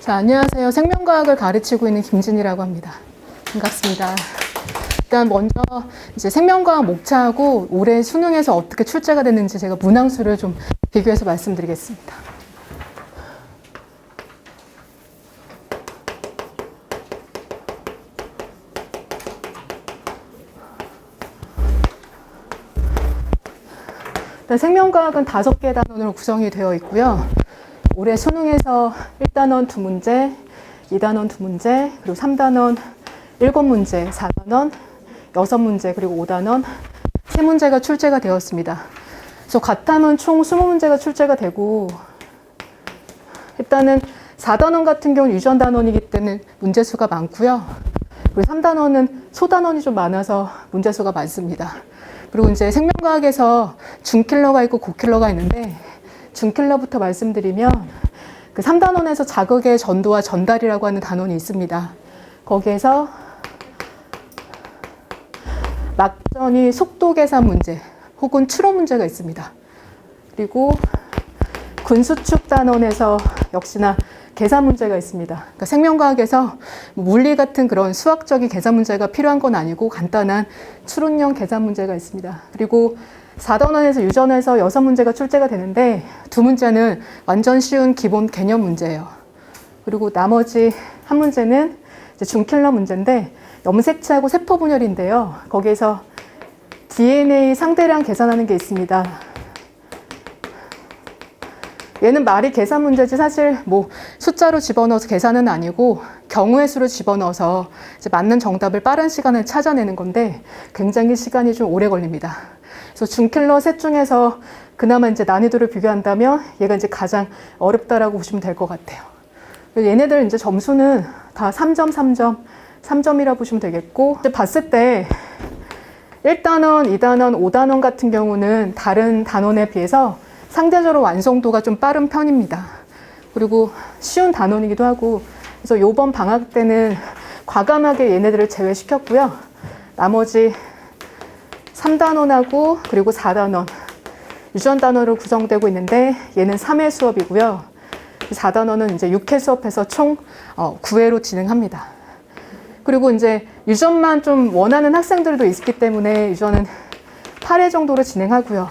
자, 안녕하세요. 생명과학을 가르치고 있는 김진희라고 합니다. 반갑습니다. 일단 먼저 이제 생명과학 목차하고 올해 수능에서 어떻게 출제가 됐는지 제가 문항수를 좀 비교해서 말씀드리겠습니다. 일단 생명과학은 5개 단원으로 구성이 되어 있고요. 올해 수능에서 1단원 2문제, 2단원 2문제, 그리고 3단원 7문제, 4단원 6문제, 그리고 5단원 3문제가 출제가 되었습니다. 그래서 과탐은 총 20문제가 출제가 되고, 일단은 4단원 같은 경우는 유전 단원이기 때문에 문제수가 많고요. 그리고 3단원은 소단원이 좀 많아서 문제수가 많습니다. 그리고 이제 생명과학에서 중킬러가 있고 고킬러가 있는데, 중킬러부터 말씀드리면 그 3단원에서 자극의 전도와 전달이라고 하는 단원이 있습니다. 거기에서 막전이 속도 계산 문제 혹은 추론 문제가 있습니다. 그리고 군수축 단원에서 역시나 계산 문제가 있습니다. 그러니까 생명과학에서 물리 같은 그런 수학적인 계산 문제가 필요한 건 아니고 간단한 추론형 계산 문제가 있습니다. 그리고 4단원에서 유전에서 6문제가 출제가 되는데 2문제는 완전 쉬운 기본 개념 문제예요. 그리고 나머지 1문제는 이제 중킬러 문제인데 염색체하고 세포 분열인데요. 거기에서 DNA 상대량 계산하는 게 있습니다. 얘는 말이 계산 문제지 사실 뭐 숫자로 집어넣어서 계산은 아니고 경우의 수를 집어넣어서 이제 맞는 정답을 빠른 시간에 찾아내는 건데 굉장히 시간이 좀 오래 걸립니다. 그래서 중킬러 셋 중에서 그나마 이제 난이도를 비교한다면 얘가 이제 가장 어렵다라고 보시면 될 것 같아요. 얘네들 이제 점수는 다 3점, 3점, 3점이라 보시면 되겠고, 이제 봤을 때 1단원, 2단원, 5단원 같은 경우는 다른 단원에 비해서 상대적으로 완성도가 좀 빠른 편입니다. 그리고 쉬운 단원이기도 하고, 그래서 이번 방학 때는 과감하게 얘네들을 제외시켰고요. 나머지 3단원하고 그리고 4단원 유전 단원으로 구성되고 있는데 얘는 3회 수업이고요. 4단원은 이제 6회 수업해서 총 9회로 진행합니다. 그리고 이제 유전만 좀 원하는 학생들도 있기 때문에 유전은 8회 정도로 진행하고요.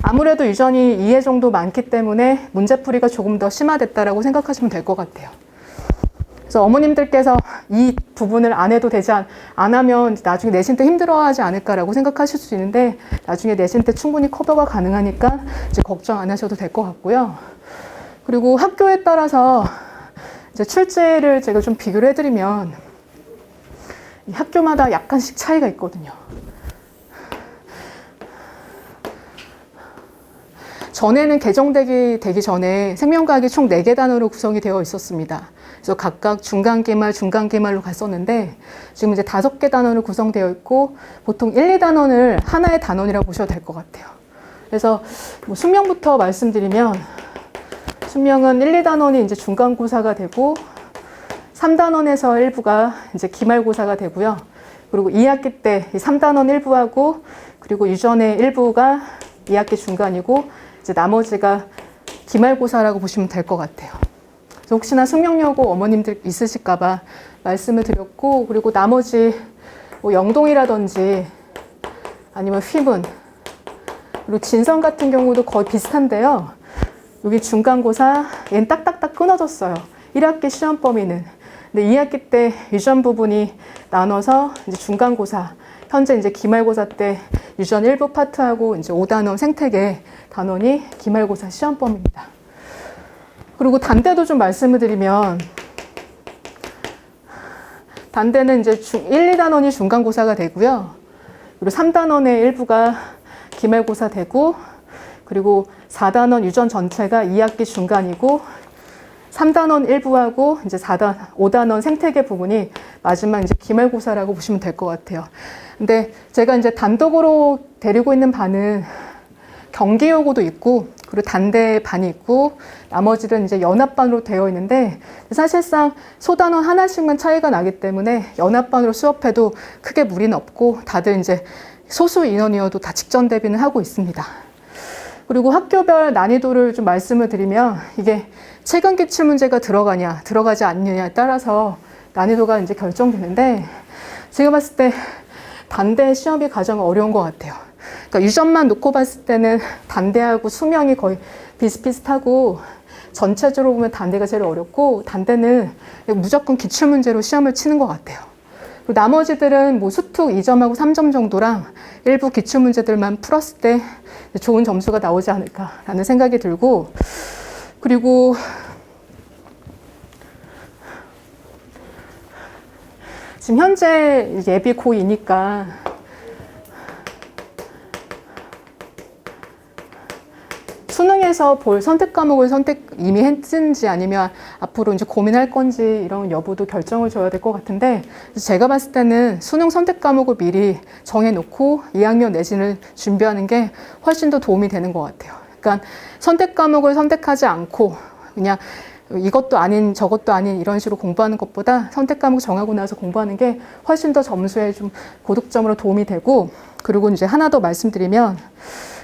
아무래도 유전이 2회 정도 많기 때문에 문제풀이가 조금 더 심화됐다라고 생각하시면 될 것 같아요. 그래서 어머님들께서 이 부분을 안 해도 되지 안 하면 나중에 내신 때 힘들어하지 않을까라고 생각하실 수 있는데 나중에 내신 때 충분히 커버가 가능하니까 이제 걱정 안 하셔도 될 것 같고요. 그리고 학교에 따라서 이제 출제를 제가 좀 비교를 해드리면 이 학교마다 약간씩 차이가 있거든요. 전에는 개정되기 전에 생명과학이 총 4개 단원으로 구성이 되어 있었습니다. 그래서 각각 중간기말, 중간기말로 갔었는데 지금 이제 5개 단원으로 구성되어 있고 보통 1, 2단원을 하나의 단원이라고 보셔도 될 것 같아요. 그래서 뭐 수명부터 말씀드리면 수명은 1, 2단원이 이제 중간고사가 되고 3단원에서 일부가 이제 기말고사가 되고요. 그리고 2학기 때 3단원 일부하고 그리고 유전의 일부가 2학기 중간이고 이제 나머지가 기말고사라고 보시면 될 것 같아요. 그래서 혹시나 숙명여고 어머님들 있으실까봐 말씀을 드렸고, 그리고 나머지 뭐 영동이라든지 아니면 휘문, 그리고 진성 같은 경우도 거의 비슷한데요. 여기 중간고사, 얘는 딱딱딱 끊어졌어요. 1학기 시험 범위는. 근데 2학기 때 유전 부분이 나눠서 이제 중간고사, 현재 이제 기말고사 때 유전 일부 파트하고 이제 5단원 생태계 단원이 기말고사 시험범입니다. 그리고 단대도 좀 말씀을 드리면 단대는 이제 1, 2단원이 중간고사가 되고요. 그리고 3단원의 일부가 기말고사 되고 그리고 4단원 유전 전체가 2학기 중간이고 3단원 일부하고 이제 5단원 생태계 부분이 마지막 이제 기말고사라고 보시면 될 것 같아요. 근데 제가 이제 단독으로 데리고 있는 반은 경기여고도 있고 그리고 단대 반이 있고 나머지는 이제 연합반으로 되어 있는데 사실상 소단원 하나씩만 차이가 나기 때문에 연합반으로 수업해도 크게 무리는 없고 다들 이제 소수 인원이어도 다 직전 대비는 하고 있습니다. 그리고 학교별 난이도를 좀 말씀을 드리면 이게 최근 기출 문제가 들어가냐, 들어가지 않느냐에 따라서 난이도가 이제 결정되는데, 제가 봤을 때 단대 시험이 가장 어려운 것 같아요. 그러니까 유전만 놓고 봤을 때는 단대하고 수명이 거의 비슷비슷하고, 전체적으로 보면 단대가 제일 어렵고, 단대는 무조건 기출문제로 시험을 치는 것 같아요. 그리고 나머지들은 뭐 수특 2점하고 3점 정도랑 일부 기출문제들만 풀었을 때 좋은 점수가 나오지 않을까라는 생각이 들고, 그리고 지금 현재 예비 고2니까 수능에서 볼 선택 과목을 이미 했는지 아니면 앞으로 이제 고민할 건지 이런 여부도 결정을 줘야 될 것 같은데, 제가 봤을 때는 수능 선택 과목을 미리 정해놓고 2학년 내신을 준비하는 게 훨씬 더 도움이 되는 것 같아요. 그러니까 선택 과목을 선택하지 않고 그냥 이것도 아닌 저것도 아닌 이런 식으로 공부하는 것보다 선택 과목 정하고 나서 공부하는 게 훨씬 더 점수에 좀 고득점으로 도움이 되고, 그리고 이제 하나 더 말씀드리면,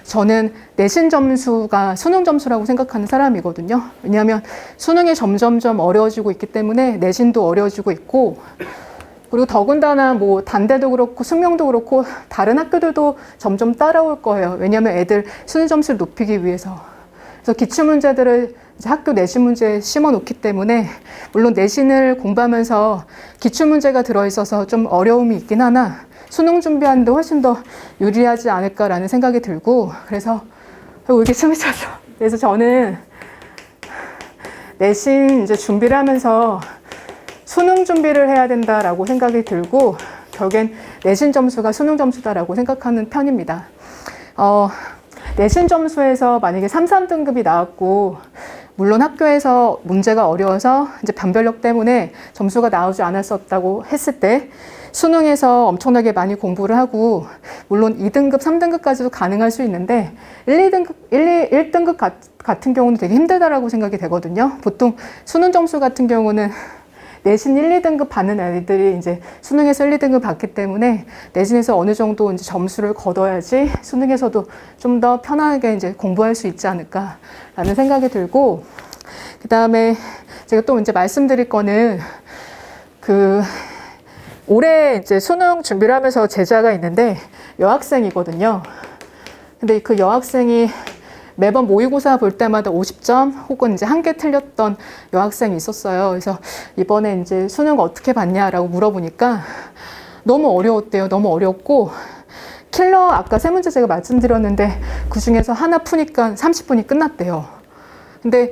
저는 내신 점수가 수능 점수라고 생각하는 사람이거든요. 왜냐하면 수능이 점점점 어려워지고 있기 때문에 내신도 어려워지고 있고, 그리고 더군다나 뭐 단대도 그렇고 숙명도 그렇고 다른 학교들도 점점 따라올 거예요. 왜냐하면 애들 수능 점수를 높이기 위해서. 그래서 기출문제들을 이제 학교 내신 문제에 심어 놓기 때문에, 물론 내신을 공부하면서 기출문제가 들어있어서 좀 어려움이 있긴 하나 수능 준비하는데 훨씬 더 유리하지 않을까라는 생각이 들고, 그래서 이게 숨이 차서. 그래서 저는 내신 이제 준비를 하면서 수능 준비를 해야 된다라고 생각이 들고, 결국엔 내신 점수가 수능 점수다라고 생각하는 편입니다. 내신 점수에서 만약에 3, 3등급이 나왔고, 물론 학교에서 문제가 어려워서 이제 변별력 때문에 점수가 나오지 않았었다고 했을 때, 수능에서 엄청나게 많이 공부를 하고, 물론 2등급, 3등급까지도 가능할 수 있는데 1등급 같은 경우는 되게 힘들다라고 생각이 되거든요. 보통 수능 점수 같은 경우는 내신 1, 2등급 받는 애들이 이제 수능에서 1, 2등급 받기 때문에 내신에서 어느 정도 이제 점수를 거둬야지 수능에서도 좀 더 편하게 이제 공부할 수 있지 않을까라는 생각이 들고, 그 다음에 제가 또 이제 말씀드릴 거는, 올해 이제 수능 준비를 하면서 제자가 있는데 여학생이거든요. 근데 그 여학생이 매번 모의고사 볼 때마다 50점 혹은 이제 한 개 틀렸던 여학생이 있었어요. 그래서 이번에 이제 수능 어떻게 봤냐라고 물어보니까 너무 어려웠대요. 너무 어려웠고, 킬러 아까 세 문제 제가 말씀드렸는데 그 중에서 하나 푸니까 30분이 끝났대요. 근데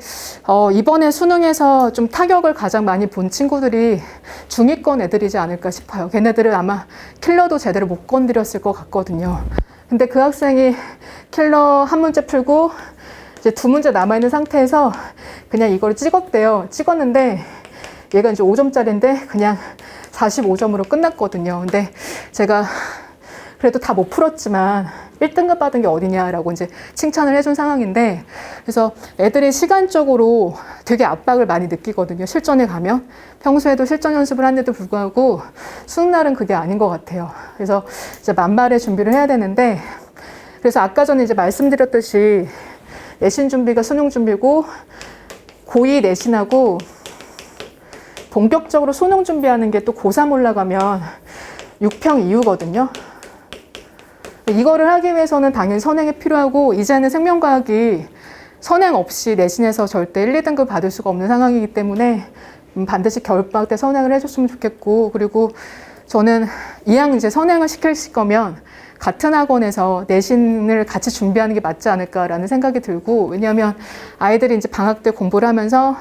이번에 수능에서 좀 타격을 가장 많이 본 친구들이 중위권 애들이지 않을까 싶어요. 걔네들은 아마 킬러도 제대로 못 건드렸을 것 같거든요. 근데 그 학생이 킬러 한 문제 풀고 이제 두 문제 남아있는 상태에서 그냥 이걸 찍었대요. 찍었는데 얘가 이제 5점짜리인데 그냥 45점으로 끝났거든요. 근데 제가 그래도 다 못 풀었지만 1등급 받은 게 어디냐라고 이제 칭찬을 해준 상황인데, 그래서 애들이 시간적으로 되게 압박을 많이 느끼거든요. 실전에 가면. 평소에도 실전 연습을 하는데도 불구하고 수능날은 그게 아닌 것 같아요. 그래서 이제 만발의 준비를 해야 되는데, 그래서 아까 전에 이제 말씀드렸듯이 내신 준비가 수능 준비고, 고2 내신하고 본격적으로 수능 준비하는 게 또 고3 올라가면 6평 이후거든요. 이거를 하기 위해서는 당연히 선행이 필요하고, 이제는 생명과학이 선행 없이 내신에서 절대 1, 2등급 받을 수가 없는 상황이기 때문에 반드시 겨울방학 때 선행을 해줬으면 좋겠고, 그리고 저는 이왕 이제 선행을 시킬 거면 같은 학원에서 내신을 같이 준비하는 게 맞지 않을까라는 생각이 들고, 왜냐하면 아이들이 이제 방학 때 공부를 하면서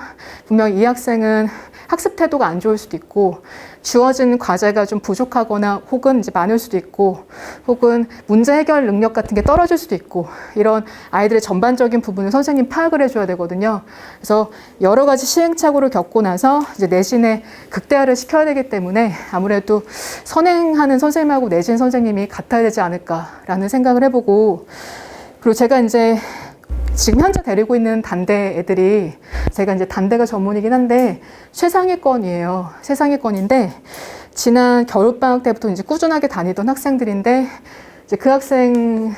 분명 이 학생은 학습 태도가 안 좋을 수도 있고, 주어진 과제가 좀 부족하거나 혹은 이제 많을 수도 있고, 혹은 문제 해결 능력 같은 게 떨어질 수도 있고, 이런 아이들의 전반적인 부분을 선생님 파악을 해줘야 되거든요. 그래서 여러 가지 시행착오를 겪고 나서 이제 내신에 극대화를 시켜야 되기 때문에 아무래도 선행하는 선생님하고 내신 선생님이 같아야 되지 않을까라는 생각을 해보고, 그리고 제가 이제 지금 현재 데리고 있는 단대 애들이, 제가 이제 단대가 전문이긴 한데 최상위권이에요. 최상위권인데 지난 겨울방학 때부터 이제 꾸준하게 다니던 학생들인데, 이제 그 학생들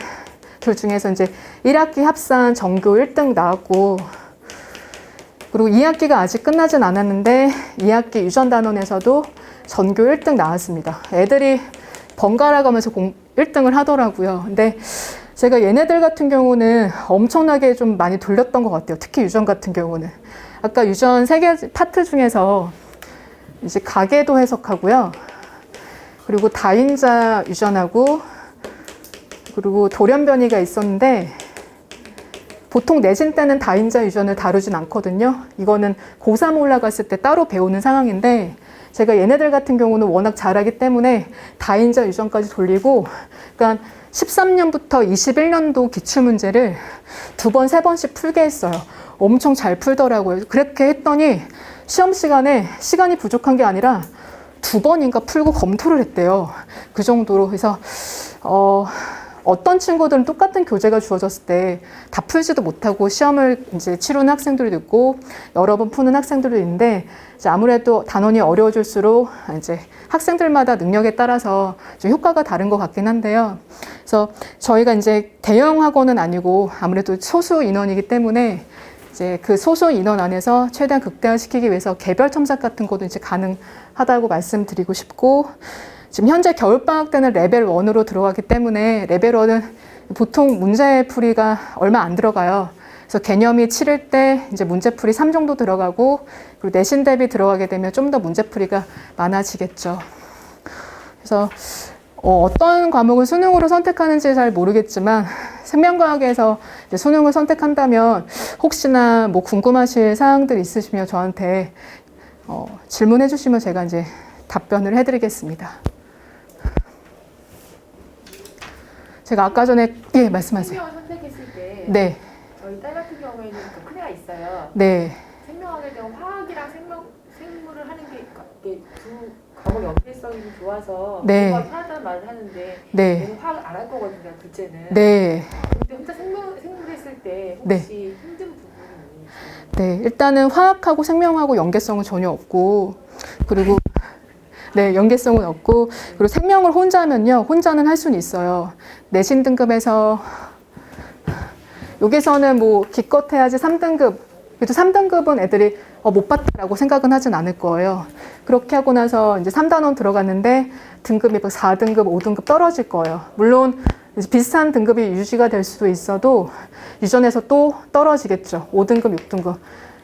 중에서 이제 1학기 합산 전교 1등 나왔고, 그리고 2학기가 아직 끝나진 않았는데 2학기 유전단원에서도 전교 1등 나왔습니다. 애들이 번갈아 가면서 1등을 하더라고요. 근데 제가 얘네들 같은 경우는 엄청나게 좀 많이 돌렸던 것 같아요. 특히 유전 같은 경우는. 아까 유전 3개 파트 중에서 이제 가계도 해석하고요. 그리고 다인자 유전하고 그리고 돌연변이가 있었는데 보통 내신 때는 다인자 유전을 다루진 않거든요. 이거는 고3 올라갔을 때 따로 배우는 상황인데 제가 얘네들 같은 경우는 워낙 잘하기 때문에 다인자 유전까지 돌리고 그러니까 13년부터 21년도 기출문제를 2번, 3번씩 풀게 했어요. 엄청 잘 풀더라고요. 그렇게 했더니 시험 시간에 시간이 부족한 게 아니라 2번인가 풀고 검토를 했대요. 그 정도로. 그래서 어떤 친구들은 똑같은 교재가 주어졌을 때 다 풀지도 못하고 시험을 이제 치르는 학생들도 있고 여러 번 푸는 학생들도 있는데 이제 아무래도 단원이 어려워질수록 이제 학생들마다 능력에 따라서 좀 효과가 다른 것 같긴 한데요. 그래서 저희가 이제 대형 학원은 아니고 아무래도 소수 인원이기 때문에 이제 그 소수 인원 안에서 최대한 극대화시키기 위해서 개별 첨삭 같은 것도 이제 가능하다고 말씀드리고 싶고 지금 현재 겨울방학 때는 레벨 1으로 들어가기 때문에 레벨 1은 보통 문제풀이가 얼마 안 들어가요. 그래서 개념이 7일 때 이제 문제풀이 3 정도 들어가고 그리고 내신 대비 들어가게 되면 좀 더 문제풀이가 많아지겠죠. 그래서 어떤 과목을 수능으로 선택하는지 잘 모르겠지만 생명과학에서 이제 수능을 선택한다면 혹시나 뭐 궁금하실 사항들 있으시면 저한테 질문해 주시면 제가 이제 답변을 해드리겠습니다. 제가 아까 전에 예 말씀하세요. 생명을 선택했을 때 네. 저희 딸 같은 경우에는 좀 큰 애가 있어요. 네. 생명학에 대한 화학이랑 생물을 하는 게 두 과목 연계성이 좋아서 네. 공부가 편하다는 말을 하는데 네. 얘는 화학 안 할 거거든요. 둘째는. 네. 근데 혼자 생물 했을 때 혹시 힘든 부분이 있는지. 네. 일단은 화학하고 생명하고 연계성은 전혀 없고 그리고 네, 연계성은 없고 그리고 생명을 혼자 하면요. 혼자는 할 수는 있어요. 내신 등급에서 여기서는 뭐 기껏 해야지 3등급 그래도 3등급은 애들이 못 봤다라고 생각은 하진 않을 거예요. 그렇게 하고 나서 이제 3단원 들어갔는데 등급이 4등급, 5등급 떨어질 거예요. 물론 이제 비슷한 등급이 유지가 될 수도 있어도 유전에서 또 떨어지겠죠. 5등급, 6등급.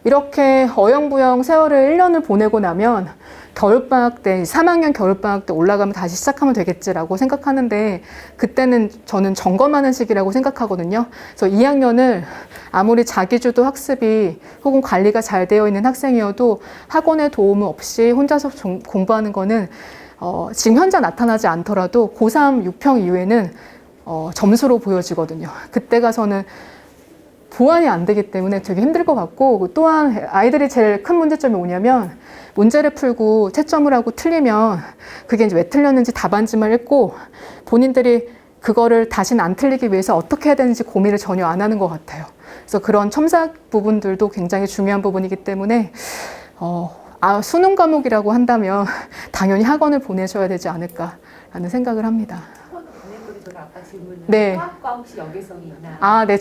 이렇게 어영부영 세월을 1년을 보내고 나면 겨울방학 때, 3학년 겨울방학 때 올라가면 다시 시작하면 되겠지라고 생각하는데 그때는 저는 점검하는 시기라고 생각하거든요. 그래서 2학년을 아무리 자기주도 학습이 혹은 관리가 잘 되어 있는 학생이어도 학원의 도움 없이 혼자서 공부하는 거는 지금 현재 나타나지 않더라도 고3 6평 이후에는 점수로 보여지거든요. 그때 가서는 보완이 안 되기 때문에 되게 힘들 것 같고 또한 아이들이 제일 큰 문제점이 뭐냐면 문제를 풀고 채점을 하고 틀리면 그게 이제 왜 틀렸는지 답안지만 읽고 본인들이 그거를 다시는 안 틀리기 위해서 어떻게 해야 되는지 고민을 전혀 안 하는 것 같아요. 그래서 그런 첨삭 부분들도 굉장히 중요한 부분이기 때문에 수능 과목이라고 한다면 당연히 학원을 보내셔야 되지 않을까라는 생각을 합니다. 아까 질문은 네. 화학과 혹시 연계성이 있나? 네,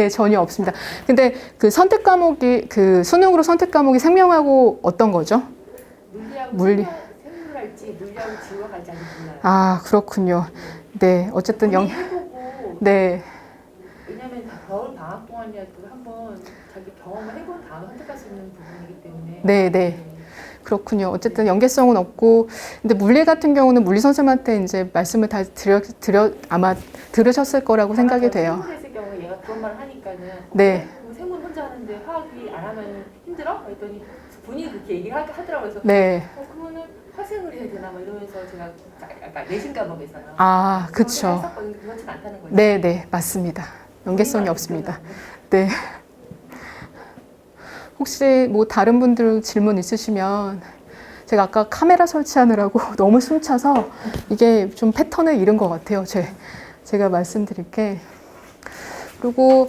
전혀 없습니다. 근데 그 선택 과목이 그 수능으로 선택 과목이 생명하고 어떤 거죠? 물리하고 생물할지 물리하고 지워갈지 아직 몰라요. 그렇군요. 네, 어쨌든 해보고 네. 왜냐면 겨울 방학 동안이라도 한번 자기 경험을 해본 다음에 선택할 수 있는 부분이기 때문에. 네. 그렇군요. 어쨌든 연계성은 없고, 근데 물리 같은 경우는 물리 선생님한테 이제 말씀을 다 아마 들으셨을 거라고 생각이 돼요. 생물 했을 경우에 얘가 그런 말을 하니까는 네. 생물 혼자 하는데 화학이 안 하면 힘들어? 그랬더니 본인이 그렇게 얘기를 하더라고요. 그래서 네. 그러면은 화생을 해야 되나 뭐 이러면서 제가 약간 내신 과목에서는 그렇죠. 그렇진 않다는 거죠. 네, 맞습니다. 연계성이 없습니다. 네. 혹시 뭐 다른 분들 질문 있으시면 제가 아까 카메라 설치하느라고 너무 숨차서 이게 좀 패턴을 잃은 것 같아요. 제가 말씀드릴게. 그리고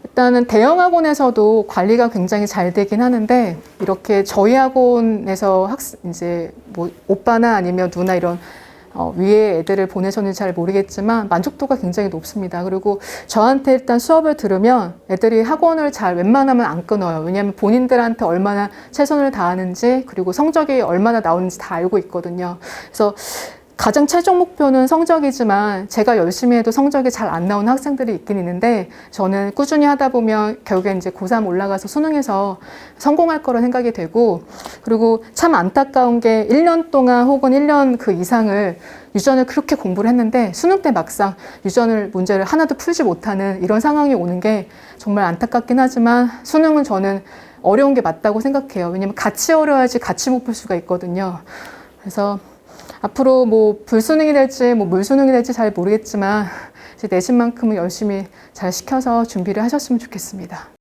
일단은 대형 학원에서도 관리가 굉장히 잘 되긴 하는데 이렇게 저희 학원에서 이제 뭐 오빠나 아니면 누나 이런 위에 애들을 보내셨는지 잘 모르겠지만 만족도가 굉장히 높습니다. 그리고 저한테 일단 수업을 들으면 애들이 학원을 잘 웬만하면 안 끊어요. 왜냐하면 본인들한테 얼마나 최선을 다하는지 그리고 성적이 얼마나 나오는지 다 알고 있거든요. 그래서 가장 최종 목표는 성적이지만 제가 열심히 해도 성적이 잘 안 나오는 학생들이 있긴 있는데 저는 꾸준히 하다 보면 결국에 이제 고3 올라가서 수능에서 성공할 거라 생각이 되고 그리고 참 안타까운 게 1년 동안 혹은 1년 그 이상을 유전을 그렇게 공부를 했는데 수능 때 막상 유전을 문제를 하나도 풀지 못하는 이런 상황이 오는 게 정말 안타깝긴 하지만 수능은 저는 어려운 게 맞다고 생각해요. 왜냐면 같이 어려야지 같이 못 풀 수가 있거든요. 그래서 앞으로 뭐 불수능이 될지 뭐 물수능이 될지 잘 모르겠지만 이제 내신만큼은 열심히 잘 시켜서 준비를 하셨으면 좋겠습니다.